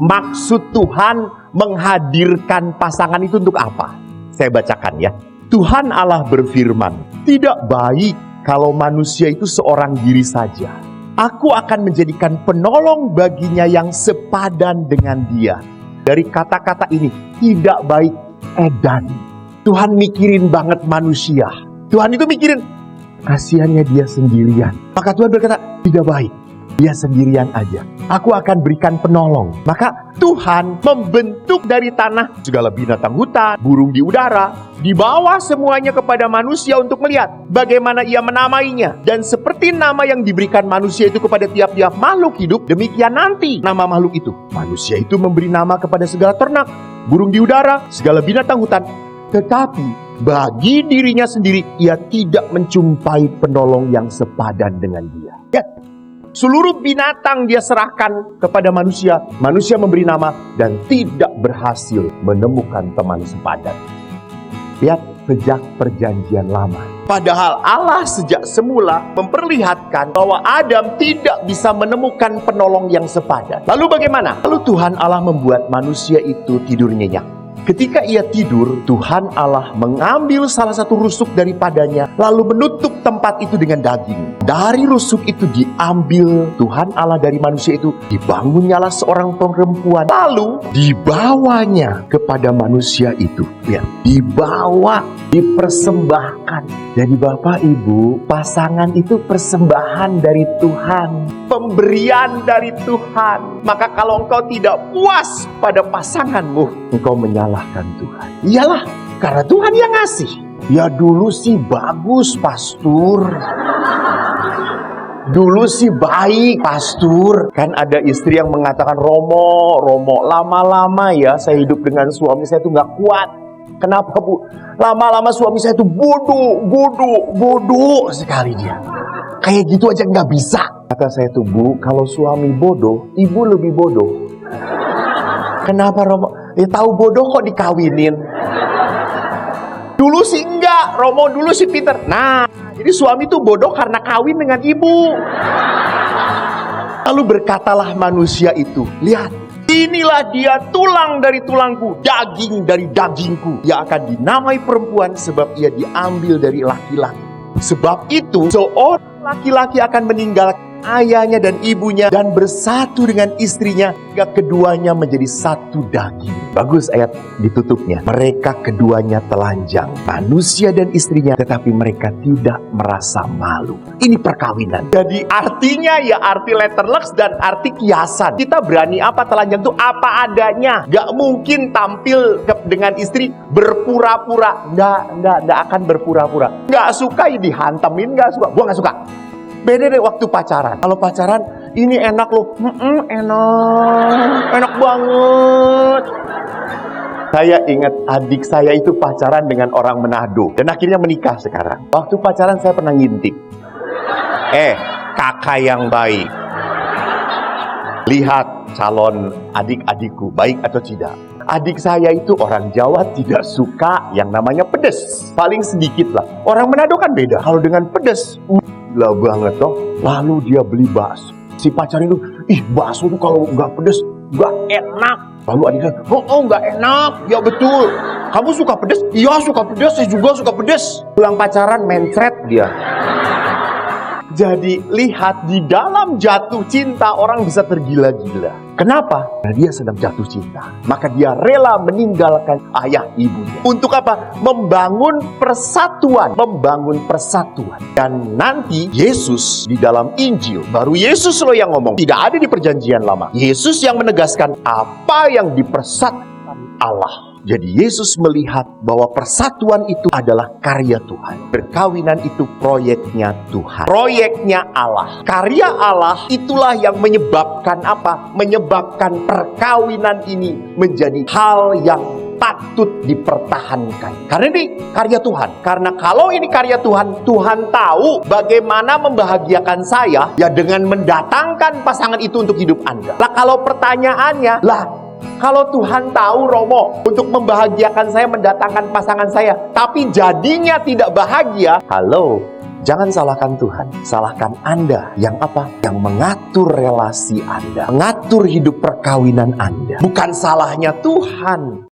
Maksud Tuhan menghadirkan pasangan itu untuk apa? Saya bacakan ya. Tuhan Allah berfirman, tidak baik kalau manusia itu seorang diri saja. Aku akan menjadikan penolong baginya yang sepadan dengan dia. Dari kata-kata ini, tidak baik, edan. Tuhan mikirin banget manusia. Tuhan itu mikirin, kasihannya dia sendirian. Maka Tuhan berkata, tidak baik, dia sendirian aja. Aku akan berikan penolong. Maka Tuhan membentuk dari tanah segala binatang hutan, burung di udara, dibawa semuanya kepada manusia untuk melihat bagaimana ia menamainya. Dan seperti nama yang diberikan manusia itu kepada tiap-tiap makhluk hidup, demikian nanti nama makhluk itu. Manusia itu memberi nama kepada segala ternak, burung di udara, segala binatang hutan. Tetapi bagi dirinya sendiri, ia tidak menjumpai penolong yang sepadan dengan dia. Ya. Seluruh binatang dia serahkan kepada manusia. Manusia memberi nama dan tidak berhasil menemukan teman sepadan. Lihat, sejak perjanjian lama. Padahal Allah sejak semula memperlihatkan bahwa Adam tidak bisa menemukan penolong yang sepadan. Lalu bagaimana? Lalu Tuhan Allah membuat manusia itu tidur nyenyak. Ketika ia tidur, Tuhan Allah mengambil salah satu rusuk daripadanya, lalu menutup tempat itu dengan daging. Dari rusuk itu diambil Tuhan Allah dari manusia itu, dibangunnyalah seorang perempuan, lalu dibawanya kepada manusia itu. Ya, dibawa, dipersembahkan. Jadi Bapak Ibu, pasangan itu persembahan dari Tuhan, pemberian dari Tuhan. Maka kalau engkau tidak puas pada pasanganmu, engkau menyalahkan Tuhan. Iyalah, karena Tuhan yang ngasih. Ya dulu sih bagus, pastor. Dulu sih baik, pastor. Kan ada istri yang mengatakan, Romo, lama-lama ya saya hidup dengan suami saya tuh gak kuat. Kenapa Bu? Lama-lama suami saya tuh bodoh sekali dia. Kayak gitu aja gak bisa. Kata saya tuh, Bu, kalau suami bodoh, ibu lebih bodoh. Kenapa Romo? Ya tahu bodoh kok dikawinin. Dulu sih enggak, Romo dulu sih pinter. Nah, jadi suami tuh bodoh karena kawin dengan ibu. Lalu berkatalah manusia itu, lihat, inilah dia tulang dari tulangku, daging dari dagingku. Ia akan dinamai perempuan sebab ia diambil dari laki-laki. Sebab itu seorang laki-laki akan meninggalkan ayahnya dan ibunya dan bersatu dengan istrinya hingga keduanya menjadi satu daging. Bagus ayat ditutupnya. Mereka keduanya telanjang, manusia dan istrinya, tetapi mereka tidak merasa malu. Ini perkawinan. Jadi artinya ya arti letterlux dan arti kiasan. Kita berani apa telanjang itu apa adanya. Gak mungkin tampil dengan istri berpura-pura. Nggak akan berpura-pura. Gak suka ya dihantemin, gak suka. Gua gak suka. Beda deh waktu pacaran. Kalau pacaran, ini enak loh. Enak banget. Saya ingat adik saya itu pacaran dengan orang Manado. Dan akhirnya menikah sekarang. Waktu pacaran saya pernah ngintip. Kakak yang baik. Lihat calon adik-adikku, baik atau tidak. Adik saya itu orang Jawa tidak suka yang namanya pedes. Paling sedikit lah. Orang Manado kan beda. Kalau dengan pedes, gila banget toh. Lalu dia beli bakso. Si pacar itu, bakso itu kalau nggak pedes nggak enak. Lalu adiknya, nggak enak. Ya betul. Kamu suka pedes? Iya suka pedes. Saya juga suka pedes. Pulang pacaran mencret dia. Jadi lihat, di dalam jatuh cinta orang bisa tergila-gila. Kenapa? Karena dia sedang jatuh cinta. Maka dia rela meninggalkan ayah ibunya. Untuk apa? Membangun persatuan. Dan nanti Yesus di dalam Injil, baru Yesus loh yang ngomong. Tidak ada di perjanjian lama. Yesus yang menegaskan apa yang dipersatukan Allah. Jadi Yesus melihat bahwa persatuan itu adalah karya Tuhan. Perkawinan itu proyeknya Tuhan. Proyeknya Allah. Karya Allah itulah yang menyebabkan apa? Menyebabkan perkawinan ini menjadi hal yang patut dipertahankan. Karena ini karya Tuhan. Karena kalau ini karya Tuhan, Tuhan tahu bagaimana membahagiakan saya ya dengan mendatangkan pasangan itu untuk hidup Anda. Lah kalau pertanyaannya, kalau Tuhan tahu Romo untuk membahagiakan saya mendatangkan pasangan saya, tapi jadinya tidak bahagia, halo, Jangan salahkan Tuhan, salahkan Anda yang apa? Yang mengatur relasi Anda, mengatur hidup perkawinan Anda. Bukan salahnya Tuhan.